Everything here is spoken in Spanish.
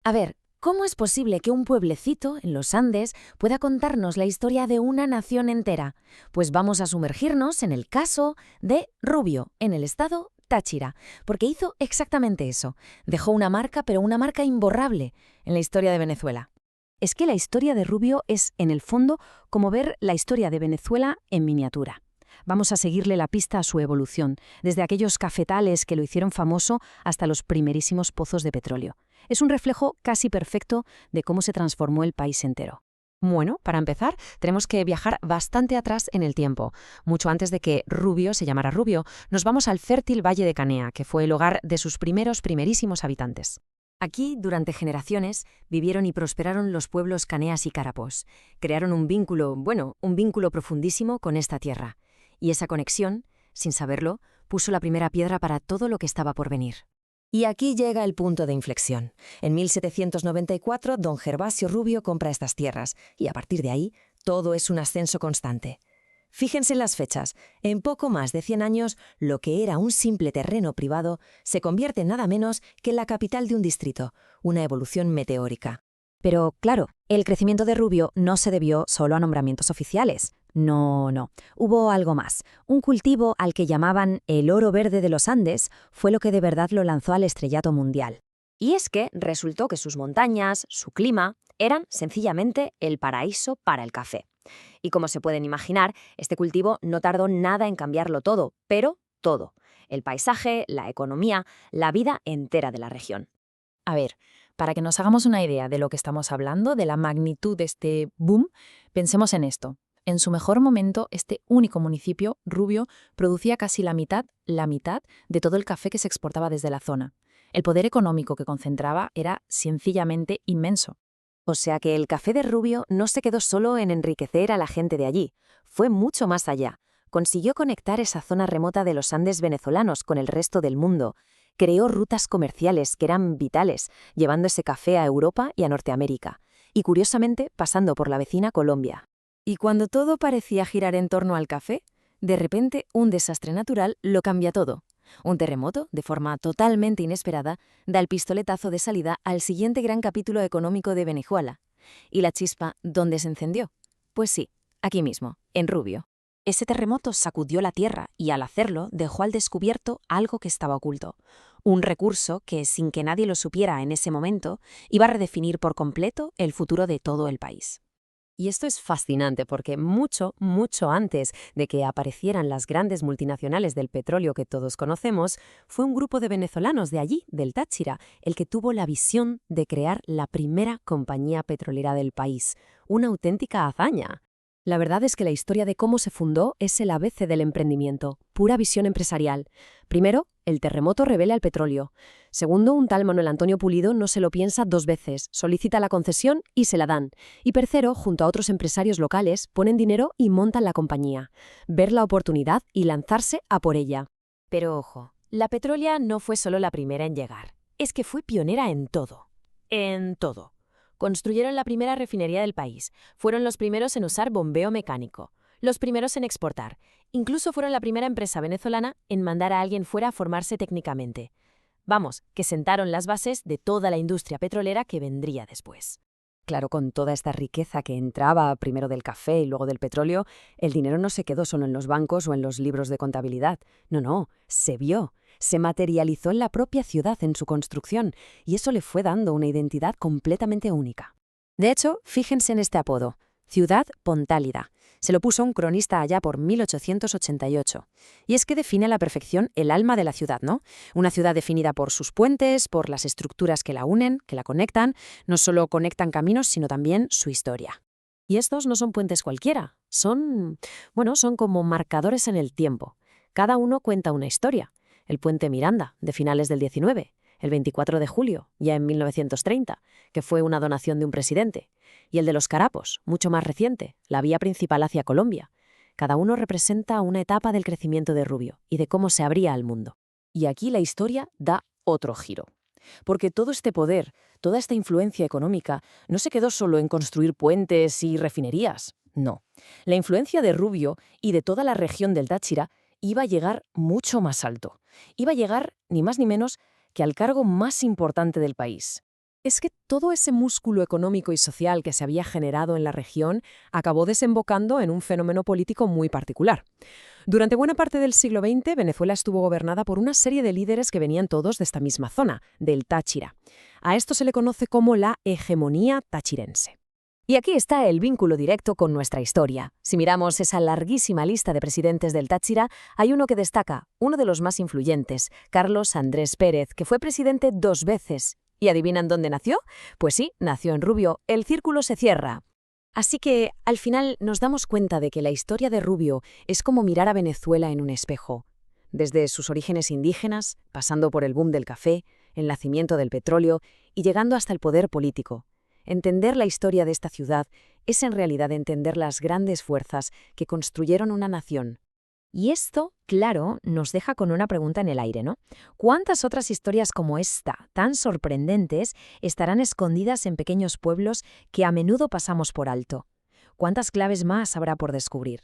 A ver, ¿cómo es posible que un pueblecito en los Andes pueda contarnos la historia de una nación entera? Pues vamos a sumergirnos en el caso de Rubio, en el estado Táchira, porque hizo exactamente eso. Dejó una marca, pero una marca imborrable en la historia de Venezuela. Es que la historia de Rubio es, en el fondo, como ver la historia de Venezuela en miniatura. Vamos a seguirle la pista a su evolución, desde aquellos cafetales que lo hicieron famoso hasta los primerísimos pozos de petróleo. Es un reflejo casi perfecto de cómo se transformó el país entero. Bueno, para empezar, tenemos que viajar bastante atrás en el tiempo. Mucho antes de que Rubio se llamara Rubio, nos vamos al fértil Valle de Canea, que fue el hogar de sus primerísimos habitantes. Aquí, durante generaciones, vivieron y prosperaron los pueblos caneas y carapos. Crearon un vínculo profundísimo con esta tierra. Y esa conexión, sin saberlo, puso la primera piedra para todo lo que estaba por venir. Y aquí llega el punto de inflexión. En 1794, don Gervasio Rubio compra estas tierras, y a partir de ahí, todo es un ascenso constante. Fíjense en las fechas. En poco más de 100 años, lo que era un simple terreno privado se convierte en nada menos que la capital de un distrito, una evolución meteórica. Pero, claro, el crecimiento de Rubio no se debió solo a nombramientos oficiales. No. Hubo algo más. Un cultivo al que llamaban el oro verde de los Andes fue lo que de verdad lo lanzó al estrellato mundial. Y es que resultó que sus montañas, su clima, eran sencillamente el paraíso para el café. Y como se pueden imaginar, este cultivo no tardó nada en cambiarlo todo, pero todo. El paisaje, la economía, la vida entera de la región. A ver, para que nos hagamos una idea de lo que estamos hablando, de la magnitud de este boom, pensemos en esto. En su mejor momento, este único municipio, Rubio, producía casi la mitad de todo el café que se exportaba desde la zona. El poder económico que concentraba era sencillamente inmenso. O sea que el café de Rubio no se quedó solo en enriquecer a la gente de allí, fue mucho más allá. Consiguió conectar esa zona remota de los Andes venezolanos con el resto del mundo. Creó rutas comerciales que eran vitales, llevando ese café a Europa y a Norteamérica, y curiosamente pasando por la vecina Colombia. Y cuando todo parecía girar en torno al café, de repente un desastre natural lo cambia todo. Un terremoto, de forma totalmente inesperada, da el pistoletazo de salida al siguiente gran capítulo económico de Venezuela. ¿Y la chispa dónde se encendió? Pues sí, aquí mismo, en Rubio. Ese terremoto sacudió la tierra y al hacerlo dejó al descubierto algo que estaba oculto. Un recurso que, sin que nadie lo supiera en ese momento, iba a redefinir por completo el futuro de todo el país. Y esto es fascinante porque mucho antes de que aparecieran las grandes multinacionales del petróleo que todos conocemos, fue un grupo de venezolanos de allí, del Táchira, el que tuvo la visión de crear la primera compañía petrolera del país. Una auténtica hazaña. La verdad es que la historia de cómo se fundó es el ABC del emprendimiento, pura visión empresarial. Primero, el terremoto revela el petróleo. Segundo, un tal Manuel Antonio Pulido no se lo piensa dos veces, solicita la concesión y se la dan. Y tercero, junto a otros empresarios locales, ponen dinero y montan la compañía. Ver la oportunidad y lanzarse a por ella. Pero ojo, la Petrolia no fue solo la primera en llegar, es que fue pionera en todo. En todo. Construyeron la primera refinería del país, fueron los primeros en usar bombeo mecánico, los primeros en exportar, incluso fueron la primera empresa venezolana en mandar a alguien fuera a formarse técnicamente. Vamos, que sentaron las bases de toda la industria petrolera que vendría después. Claro, con toda esta riqueza que entraba primero del café y luego del petróleo, el dinero no se quedó solo en los bancos o en los libros de contabilidad. No, se vio. Se materializó en la propia ciudad en su construcción, y eso le fue dando una identidad completamente única. De hecho, fíjense en este apodo, Ciudad Pontálida. Se lo puso un cronista allá por 1888. Y es que define a la perfección el alma de la ciudad, ¿no? Una ciudad definida por sus puentes, por las estructuras que la unen, que la conectan. No solo conectan caminos, sino también su historia. Y estos no son puentes cualquiera. Son como marcadores en el tiempo. Cada uno cuenta una historia. El puente Miranda, de finales del 19, el 24 de julio, ya en 1930, que fue una donación de un presidente, y el de los Carapos, mucho más reciente, la vía principal hacia Colombia. Cada uno representa una etapa del crecimiento de Rubio y de cómo se abría al mundo. Y aquí la historia da otro giro. Porque todo este poder, toda esta influencia económica, no se quedó solo en construir puentes y refinerías. No. La influencia de Rubio y de toda la región del Táchira iba a llegar mucho más alto. Iba a llegar ni más ni menos que al cargo más importante del país. Es que todo ese músculo económico y social que se había generado en la región acabó desembocando en un fenómeno político muy particular. Durante buena parte del siglo XX, Venezuela estuvo gobernada por una serie de líderes que venían todos de esta misma zona, del Táchira. A esto se le conoce como la hegemonía tachirense. Y aquí está el vínculo directo con nuestra historia. Si miramos esa larguísima lista de presidentes del Táchira, hay uno que destaca, uno de los más influyentes, Carlos Andrés Pérez, que fue presidente 2 veces. ¿Y adivinan dónde nació? Pues sí, nació en Rubio. El círculo se cierra. Así que, al final, nos damos cuenta de que la historia de Rubio es como mirar a Venezuela en un espejo. Desde sus orígenes indígenas, pasando por el boom del café, el nacimiento del petróleo y llegando hasta el poder político. Entender la historia de esta ciudad es en realidad entender las grandes fuerzas que construyeron una nación. Y esto, claro, nos deja con una pregunta en el aire, ¿no? ¿Cuántas otras historias como esta, tan sorprendentes, estarán escondidas en pequeños pueblos que a menudo pasamos por alto? ¿Cuántas claves más habrá por descubrir?